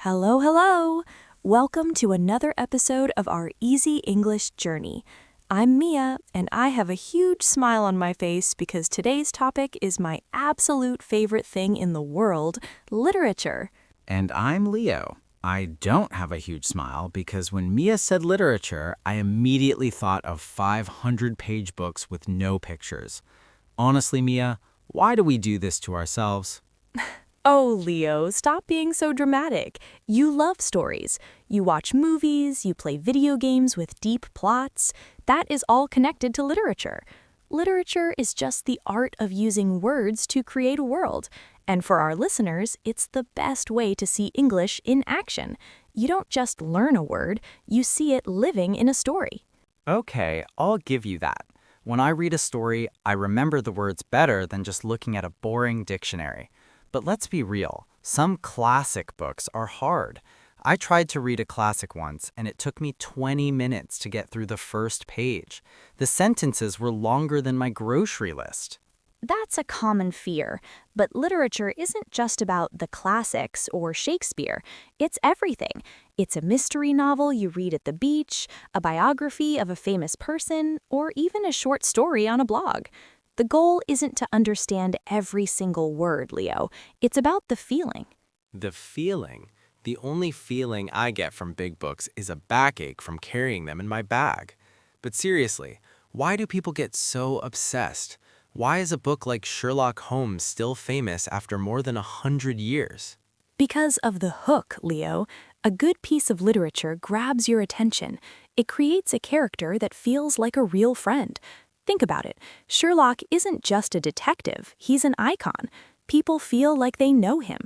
Hello, hello! Welcome to another episode of our Easy English Journey. I'm Mia, and I have a huge smile on my face because today's topic is my absolute favorite thing in the world, literature. And I'm Leo. I don't have a huge smile because when Mia said literature, I immediately thought of 500-page books with no pictures. Honestly, Mia, why do we do this to ourselves? Oh, Leo, stop being so dramatic. You love stories. You watch movies, you play video games with deep plots. That is all connected to literature. Literature is just the art of using words to create a world. And for our listeners, it's the best way to see English in action. You don't just learn a word, you see it living in a story. Okay, I'll give you that. When I read a story, I remember the words better than just looking at a boring dictionary. But let's be real, some classic books are hard. I tried to read a classic once, and it took me 20 minutes to get through the first page. The sentences were longer than my grocery list. That's a common fear, but literature isn't just about the classics or Shakespeare. It's everything. It's a mystery novel you read at the beach, a biography of a famous person, or even a short story on a blog. The goal isn't to understand every single word, Leo. It's about the feeling. The feeling. The only feeling I get from big books is a backache from carrying them in my bag. But seriously, why do people get so obsessed? Why is a book like Sherlock Holmes still famous after more than 100 years? Because of the hook, Leo. A good piece of literature grabs your attention. It creates a character that feels like a real friend. Think about it. Sherlock isn't just a detective, he's an icon. People feel like they know him.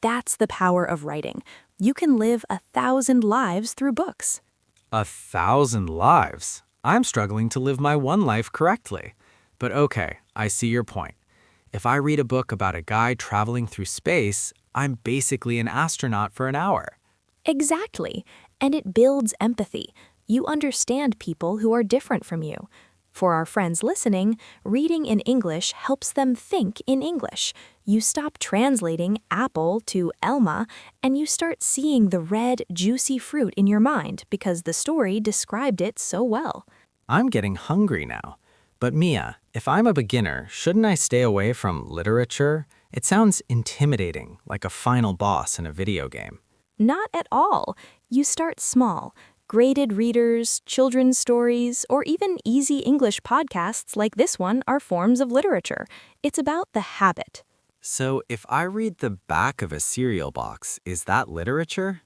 That's the power of writing. You can live 1,000 lives through books. 1,000 lives? I'm struggling to live my one life correctly. But okay, I see your point. If I read a book about a guy traveling through space, I'm basically an astronaut for an hour. Exactly. And it builds empathy. You understand people who are different from you. For our friends listening, reading in English helps them think in English. You stop translating apple to Elma, and you start seeing the red, juicy fruit in your mind because the story described it so well. I'm getting hungry now. But Mia, if I'm a beginner, shouldn't I stay away from literature? It sounds intimidating, like a final boss in a video game. Not at all. You start small. Graded readers, children's stories, or even easy English podcasts like this one are forms of literature. It's about the habit. So if I read the back of a cereal box, is that literature?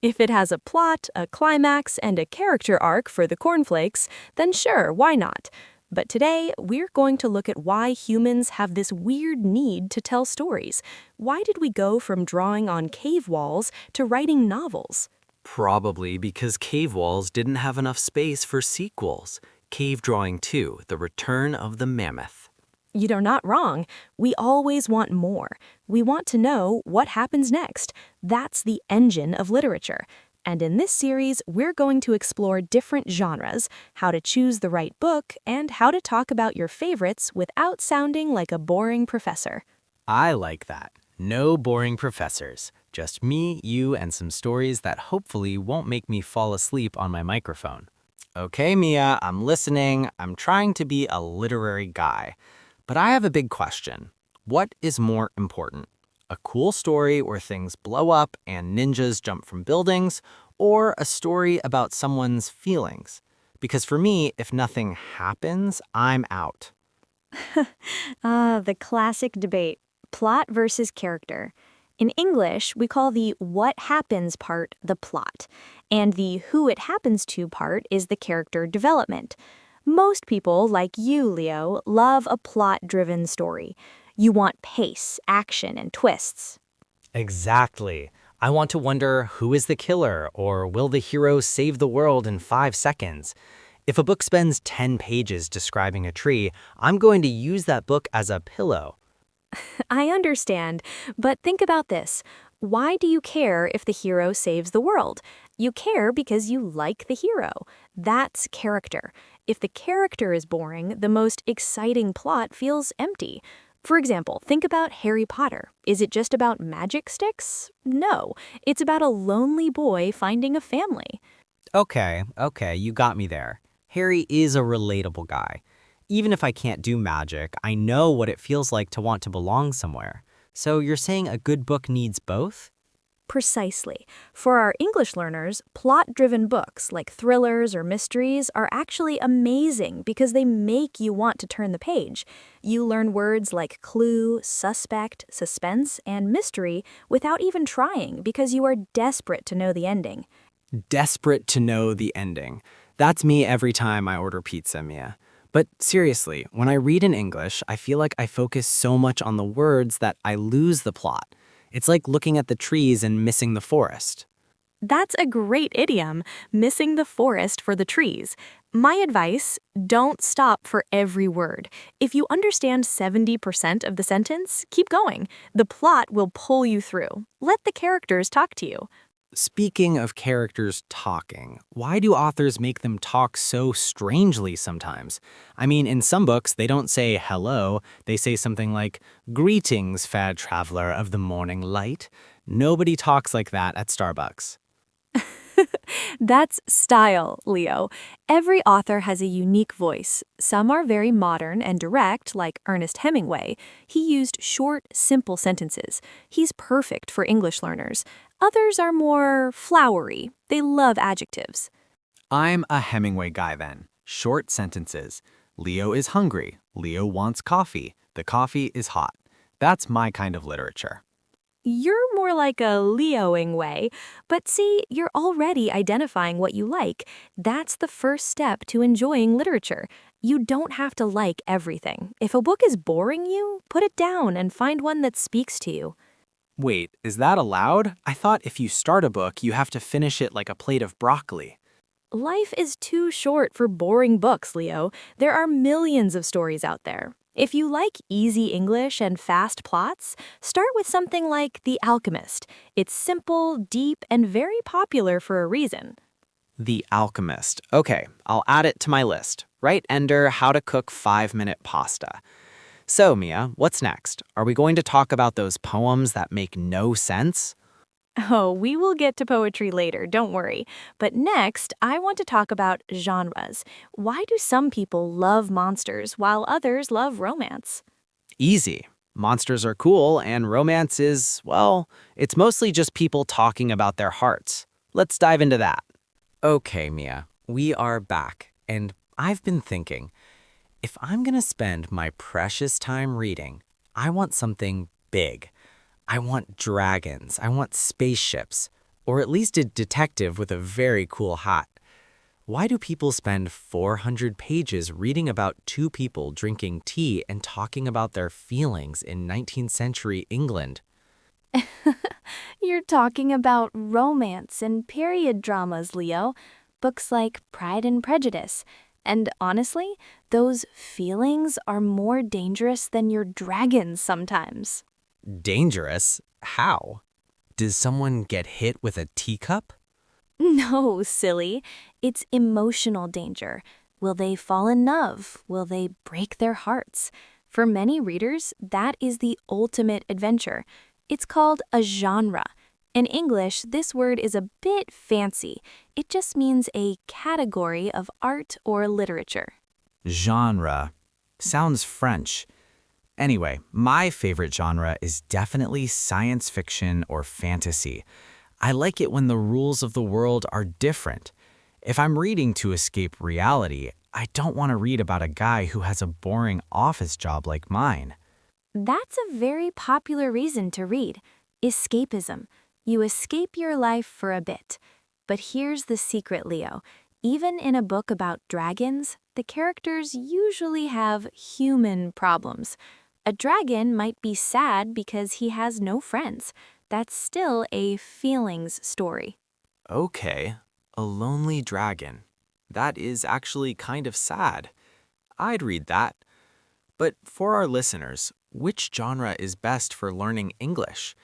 If it has a plot, a climax, and a character arc for the cornflakes, then sure, why not? But today, we're going to look at why humans have this weird need to tell stories. Why did we go from drawing on cave walls to writing novels? Probably because cave walls didn't have enough space for sequels. Cave Drawing 2, The Return of the Mammoth. You're not wrong. We always want more. We want to know what happens next. That's the engine of literature. And in this series, we're going to explore different genres, how to choose the right book, and how to talk about your favorites without sounding like a boring professor. I like that. No boring professors. Just me, you, and some stories that hopefully won't make me fall asleep on my microphone. Okay, Mia, I'm listening. I'm trying to be a literary guy. But I have a big question. What is more important? A cool story where things blow up and ninjas jump from buildings, or a story about someone's feelings? Because for me, if nothing happens, I'm out. The classic debate, plot versus character. In English, we call the what happens part the plot, and the who it happens to part is the character development. Most people, like you, Leo, love a plot-driven story. You want pace, action, and twists. Exactly. I want to wonder who is the killer, or will the hero save the world in 5 seconds? If a book spends 10 pages describing a tree, I'm going to use that book as a pillow. I understand, but think about this. Why do you care if the hero saves the world? You care because you like the hero. That's character. If the character is boring, the most exciting plot feels empty. For example, think about Harry Potter. Is it just about magic sticks? No, it's about a lonely boy finding a family. Okay, you got me there. Harry is a relatable guy. Even if I can't do magic, I know what it feels like to want to belong somewhere. So you're saying a good book needs both? Precisely. For our English learners, plot-driven books like thrillers or mysteries are actually amazing because they make you want to turn the page. You learn words like clue, suspect, suspense, and mystery without even trying because you are desperate to know the ending. Desperate to know the ending. That's me every time I order pizza, Mia. But seriously, when I read in English, I feel like I focus so much on the words that I lose the plot. It's like looking at the trees and missing the forest. That's a great idiom, missing the forest for the trees. My advice, don't stop for every word. If you understand 70% of the sentence, keep going. The plot will pull you through. Let the characters talk to you. Speaking of characters talking, why do authors make them talk so strangely sometimes? I mean, in some books, they don't say hello, they say something like, "Greetings, fair traveler of the morning light." Nobody talks like that at Starbucks. That's style, Leo. Every author has a unique voice. Some are very modern and direct, like Ernest Hemingway. He used short, simple sentences. He's perfect for English learners. Others are more flowery. They love adjectives. I'm a Hemingway guy then. Short sentences. Leo is hungry. Leo wants coffee. The coffee is hot. That's my kind of literature. You're more like a Leoing way, but see, you're already identifying what you like. That's the first step to enjoying literature. You don't have to like everything. If a book is boring you, put it down and find one that speaks to you. Wait, is that allowed? I thought if you start a book, you have to finish it like a plate of broccoli. Life is too short for boring books, Leo. There are millions of stories out there. If you like easy English and fast plots, start with something like The Alchemist. It's simple, deep, and very popular for a reason. The Alchemist. Okay, I'll add it to my list. Right, Ender, how to cook 5-minute pasta. So, Mia, what's next? Are we going to talk about those poems that make no sense? Oh, we will get to poetry later, don't worry. But next, I want to talk about genres. Why do some people love monsters while others love romance? Easy. Monsters are cool, and romance is, well, it's mostly just people talking about their hearts. Let's dive into that. Okay, Mia, we are back, and I've been thinking, if I'm gonna spend my precious time reading, I want something big. I want dragons, I want spaceships, or at least a detective with a very cool hat. Why do people spend 400 pages reading about two people drinking tea and talking about their feelings in 19th century England? You're talking about romance and period dramas, Leo. Books like Pride and Prejudice. And honestly, those feelings are more dangerous than your dragons sometimes. Dangerous? How? Does someone get hit with a teacup? No, silly. It's emotional danger. Will they fall in love? Will they break their hearts? For many readers, that is the ultimate adventure. It's called a genre. In English, this word is a bit fancy. It just means a category of art or literature. Genre. Sounds French. Anyway, my favorite genre is definitely science fiction or fantasy. I like it when the rules of the world are different. If I'm reading to escape reality, I don't want to read about a guy who has a boring office job like mine. That's a very popular reason to read. Escapism. You escape your life for a bit. But here's the secret, Leo. Even in a book about dragons, the characters usually have human problems. A dragon might be sad because he has no friends. That's still a feelings story. Okay, a lonely dragon. That is actually kind of sad. I'd read that. But for our listeners, which genre is best for learning English?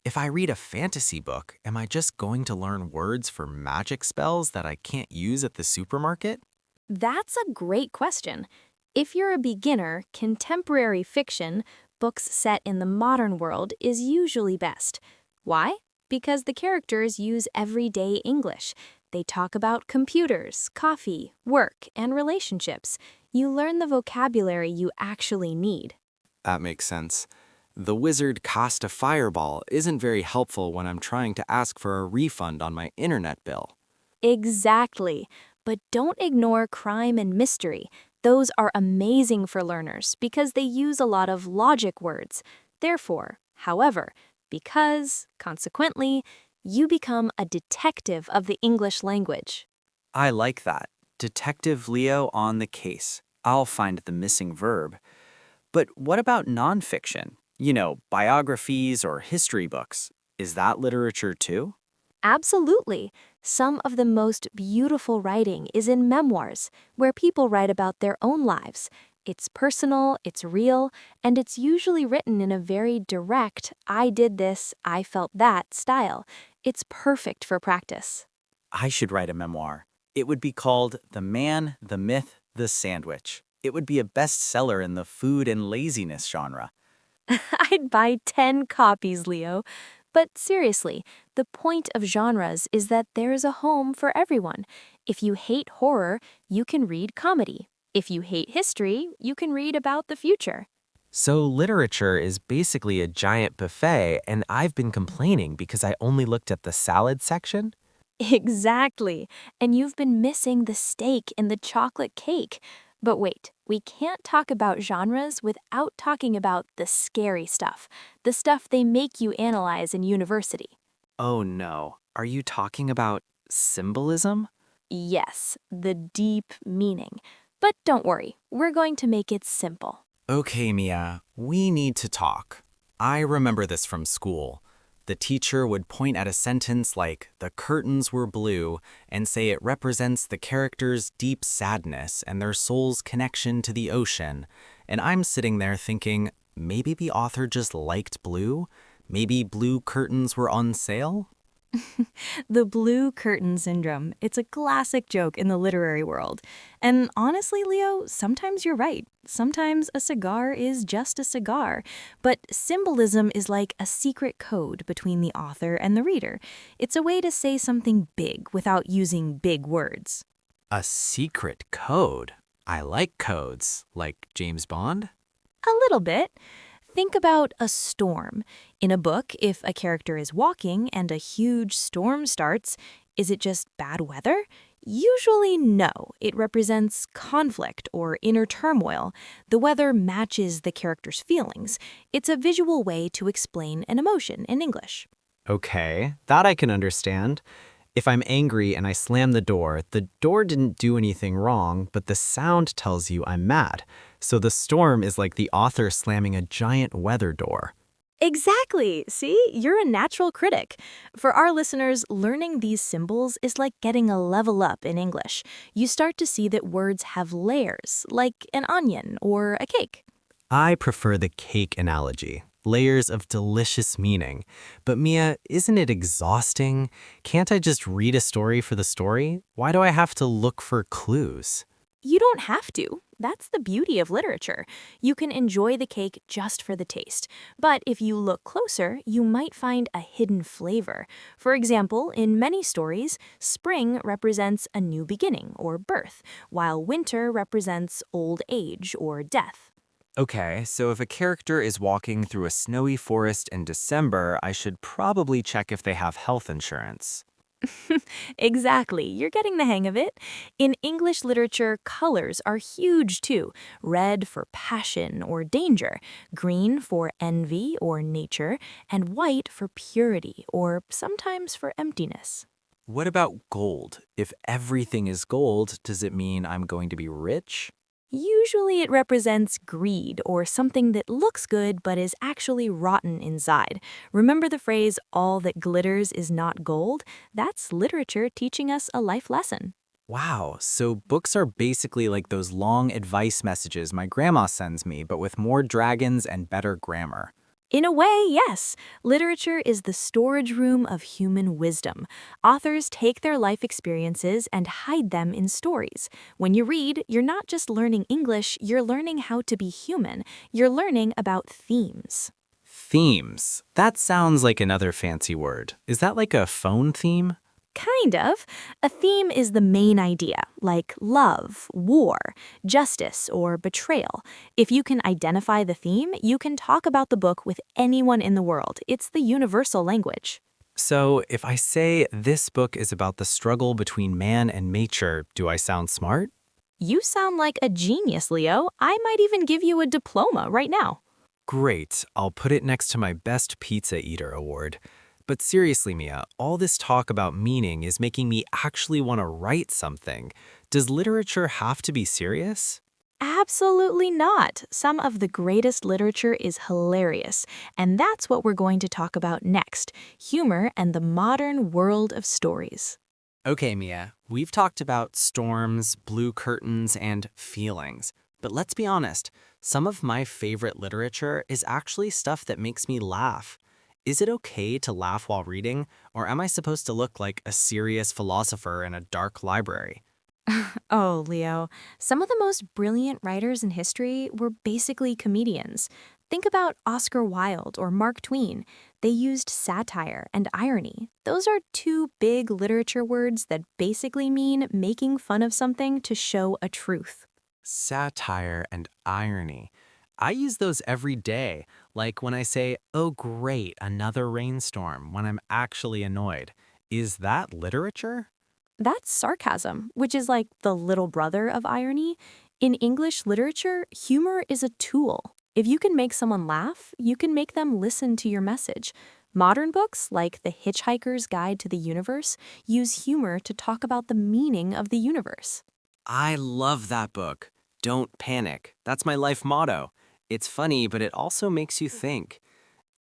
If I read a fantasy book, am I just going to learn words for magic spells that I can't use at the supermarket? That's a great question. If you're a beginner, contemporary fiction, books set in the modern world is usually best. Why? Because the characters use everyday English. They talk about computers, coffee, work, and relationships. You learn the vocabulary you actually need. That makes sense. The wizard cast a fireball isn't very helpful when I'm trying to ask for a refund on my internet bill. Exactly. But don't ignore crime and mystery. Those are amazing for learners because they use a lot of logic words. Therefore, however, because, consequently, you become a detective of the English language. I like that. Detective Leo on the case. I'll find the missing verb. But what about nonfiction? Biographies or history books. Is that literature too? Absolutely. Some of the most beautiful writing is in memoirs, where people write about their own lives. It's personal, it's real, and it's usually written in a very direct, I did this, I felt that style. It's perfect for practice. I should write a memoir. It would be called The Man, the Myth, the Sandwich. It would be a bestseller in the food and laziness genre. I'd buy 10 copies, Leo. But seriously, the point of genres is that there is a home for everyone. If you hate horror, you can read comedy. If you hate history, you can read about the future. So literature is basically a giant buffet, and I've been complaining because I only looked at the salad section? Exactly. And you've been missing the steak in the chocolate cake. But wait, we can't talk about genres without talking about the scary stuff, the stuff they make you analyze in university. Oh no. Are you talking about symbolism? Yes, the deep meaning. But don't worry, we're going to make it simple. Okay, Mia, we need to talk. I remember this from school. The teacher would point at a sentence like, "The curtains were blue," and say it represents the character's deep sadness and their soul's connection to the ocean. And I'm sitting there thinking, maybe the author just liked blue? Maybe blue curtains were on sale? The blue curtain syndrome. It's a classic joke in the literary world. And honestly, Leo, sometimes you're right. Sometimes a cigar is just a cigar. But symbolism is like a secret code between the author and the reader. It's a way to say something big without using big words. A secret code? I like codes, like James Bond. A little bit. Think about a storm. In a book, if a character is walking and a huge storm starts, is it just bad weather? Usually no. It represents conflict or inner turmoil. The weather matches the character's feelings. It's a visual way to explain an emotion in English. Okay, that I can understand. If I'm angry and I slam the door didn't do anything wrong, but the sound tells you I'm mad. So the storm is like the author slamming a giant weather door. Exactly. See, you're a natural critic. For our listeners, learning these symbols is like getting a level up in English. You start to see that words have layers, like an onion or a cake. I prefer the cake analogy. Layers of delicious meaning. But Mia, isn't it exhausting? Can't I just read a story for the story? Why do I have to look for clues? You don't have to. That's the beauty of literature. You can enjoy the cake just for the taste. But if you look closer, you might find a hidden flavor. For example, in many stories, spring represents a new beginning or birth, while winter represents old age or death. Okay, so if a character is walking through a snowy forest in December, I should probably check if they have health insurance. Exactly, you're getting the hang of it. In English literature, colors are huge too. Red for passion or danger, green for envy or nature, and white for purity or sometimes for emptiness. What about gold? If everything is gold, does it mean I'm going to be rich? Usually it represents greed or something that looks good but is actually rotten inside. Remember the phrase, all that glitters is not gold? That's literature teaching us a life lesson. Wow, so books are basically like those long advice messages my grandma sends me, but with more dragons and better grammar. In a way, yes. Literature is the storage room of human wisdom. Authors take their life experiences and hide them in stories. When you read, you're not just learning English, you're learning how to be human. You're learning about themes. Themes. That sounds like another fancy word. Is that like a phone theme? Kind of. A theme is the main idea, like love, war, justice, or betrayal. If you can identify the theme, you can talk about the book with anyone in the world. It's the universal language. So, if I say this book is about the struggle between man and nature, do I sound smart? You sound like a genius, Leo. I might even give you a diploma right now. Great, I'll put it next to my Best Pizza Eater award. But seriously, Mia, all this talk about meaning is making me actually want to write something. Does literature have to be serious? Absolutely not. Some of the greatest literature is hilarious, and that's what we're going to talk about next, humor and the modern world of stories. Okay, Mia, we've talked about storms, blue curtains, and feelings. But let's be honest, some of my favorite literature is actually stuff that makes me laugh. Is it okay to laugh while reading, or am I supposed to look like a serious philosopher in a dark library? Oh, Leo, some of the most brilliant writers in history were basically comedians. Think about Oscar Wilde or Mark Twain. They used satire and irony. Those are two big literature words that basically mean making fun of something to show a truth. Satire and irony. I use those every day, like when I say, oh great, another rainstorm, when I'm actually annoyed. Is that literature? That's sarcasm, which is like the little brother of irony. In English literature, humor is a tool. If you can make someone laugh, you can make them listen to your message. Modern books, like The Hitchhiker's Guide to the Universe, use humor to talk about the meaning of the universe. I love that book. Don't panic. That's my life motto. It's funny, but it also makes you think.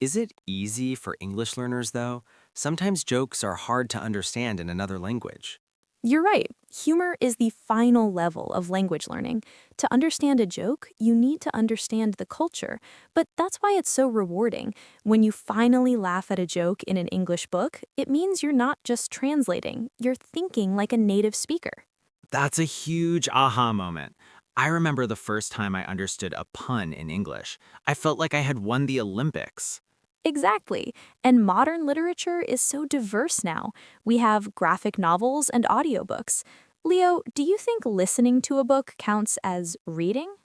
Is it easy for English learners, though? Sometimes jokes are hard to understand in another language. You're right. Humor is the final level of language learning. To understand a joke, you need to understand the culture. But that's why it's so rewarding. When you finally laugh at a joke in an English book, it means you're not just translating, you're thinking like a native speaker. That's a huge aha moment. I remember the first time I understood a pun in English. I felt like I had won the Olympics. Exactly. And modern literature is so diverse now. We have graphic novels and audiobooks. Leo, do you think listening to a book counts as reading?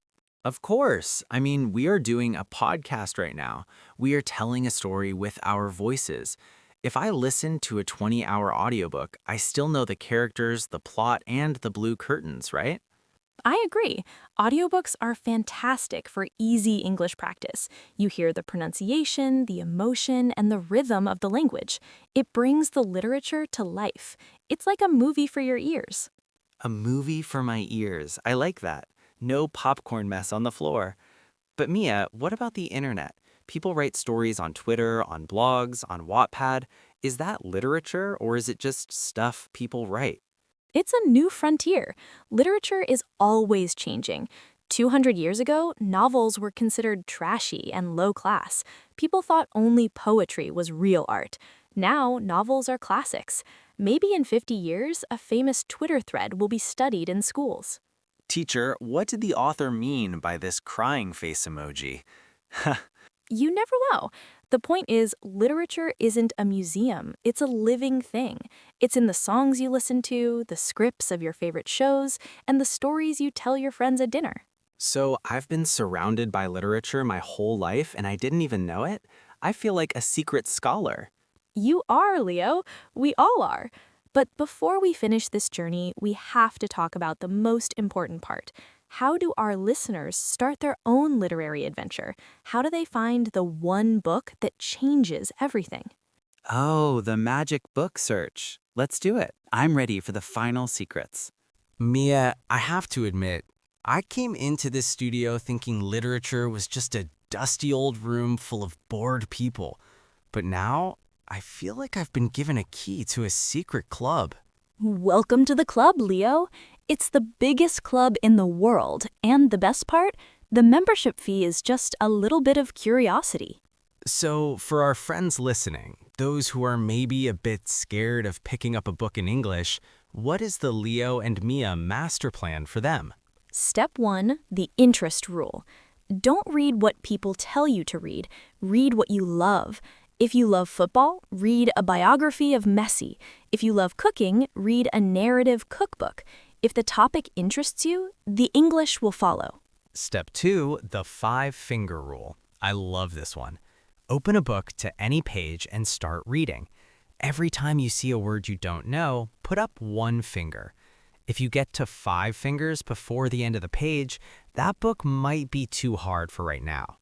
Of course. I mean, we are doing a podcast right now. We are telling a story with our voices. If I listen to a 20-hour audiobook, I still know the characters, the plot, and the blue curtains, right? I agree. Audiobooks are fantastic for easy English practice. You hear the pronunciation, the emotion, and the rhythm of the language. It brings the literature to life. It's like a movie for your ears. A movie for my ears. I like that. No popcorn mess on the floor. But Mia, what about the internet? People write stories on Twitter, on blogs, on Wattpad. Is that literature, or is it just stuff people write? It's a new frontier. Literature is always changing. 200 years ago, novels were considered trashy and low class. People thought only poetry was real art. Now, novels are classics. Maybe in 50 years, a famous Twitter thread will be studied in schools. Teacher, what did the author mean by this crying face emoji? You never know. The point is, literature isn't a museum. It's a living thing. It's in the songs you listen to, the scripts of your favorite shows, and the stories you tell your friends at dinner. So I've been surrounded by literature my whole life and I didn't even know it? I feel like a secret scholar. You are, Leo. We all are. But before we finish this journey, we have to talk about the most important part. How do our listeners start their own literary adventure? How do they find the one book that changes everything? Oh, the magic book search. Let's do it. I'm ready for the final secrets. Mia, I have to admit, I came into this studio thinking literature was just a dusty old room full of bored people. But now, I feel like I've been given a key to a secret club. Welcome to the club, Leo. It's the biggest club in the world, and the best part, the membership fee is just a little bit of curiosity. So, for our friends listening, those who are maybe a bit scared of picking up a book in English, what is the Leo and Mia master plan for them? Step 1, the interest rule. Don't read what people tell you to read. Read what you love. If you love football, read a biography of Messi. If you love cooking, read a narrative cookbook. If the topic interests you, the English will follow. Step 2, the 5-finger rule. I love this one. Open a book to any page and start reading. Every time you see a word you don't know, put up 1 finger. If you get to 5 fingers before the end of the page, that book might be too hard for right now.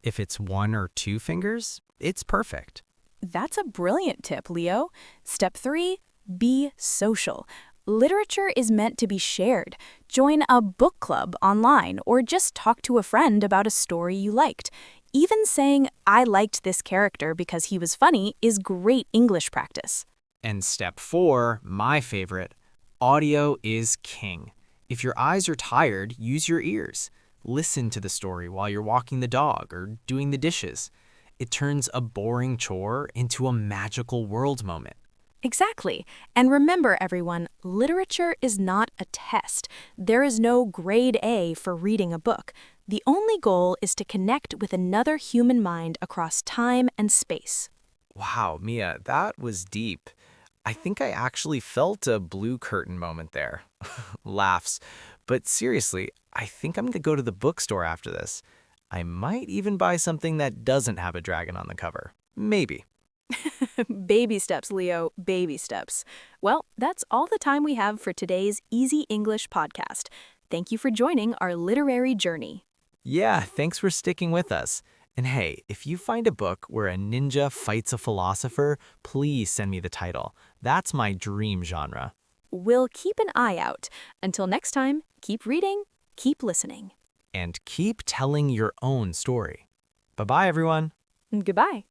If it's 1 or 2 fingers, it's perfect. That's a brilliant tip, Leo. Step 3, be social. Literature is meant to be shared. Join a book club online or just talk to a friend about a story you liked. Even saying, I liked this character because he was funny, is great English practice. And step 4, my favorite, audio is king. If your eyes are tired, use your ears. Listen to the story while you're walking the dog or doing the dishes. It turns a boring chore into a magical world moment. Exactly. And remember, everyone, literature is not a test. There is no grade A for reading a book. The only goal is to connect with another human mind across time and space. Wow, Mia, that was deep. I think I actually felt a blue curtain moment there. Laughs. But seriously, I think I'm going to go to the bookstore after this. I might even buy something that doesn't have a dragon on the cover. Maybe. Baby steps, Leo, baby steps. Well, that's all the time we have for today's Easy English podcast. Thank you for joining our literary journey. Yeah, thanks for sticking with us. And hey, if you find a book where a ninja fights a philosopher, please send me the title. That's my dream genre. We'll keep an eye out. Until next time, keep reading, keep listening. And keep telling your own story. Bye-bye, everyone. Goodbye.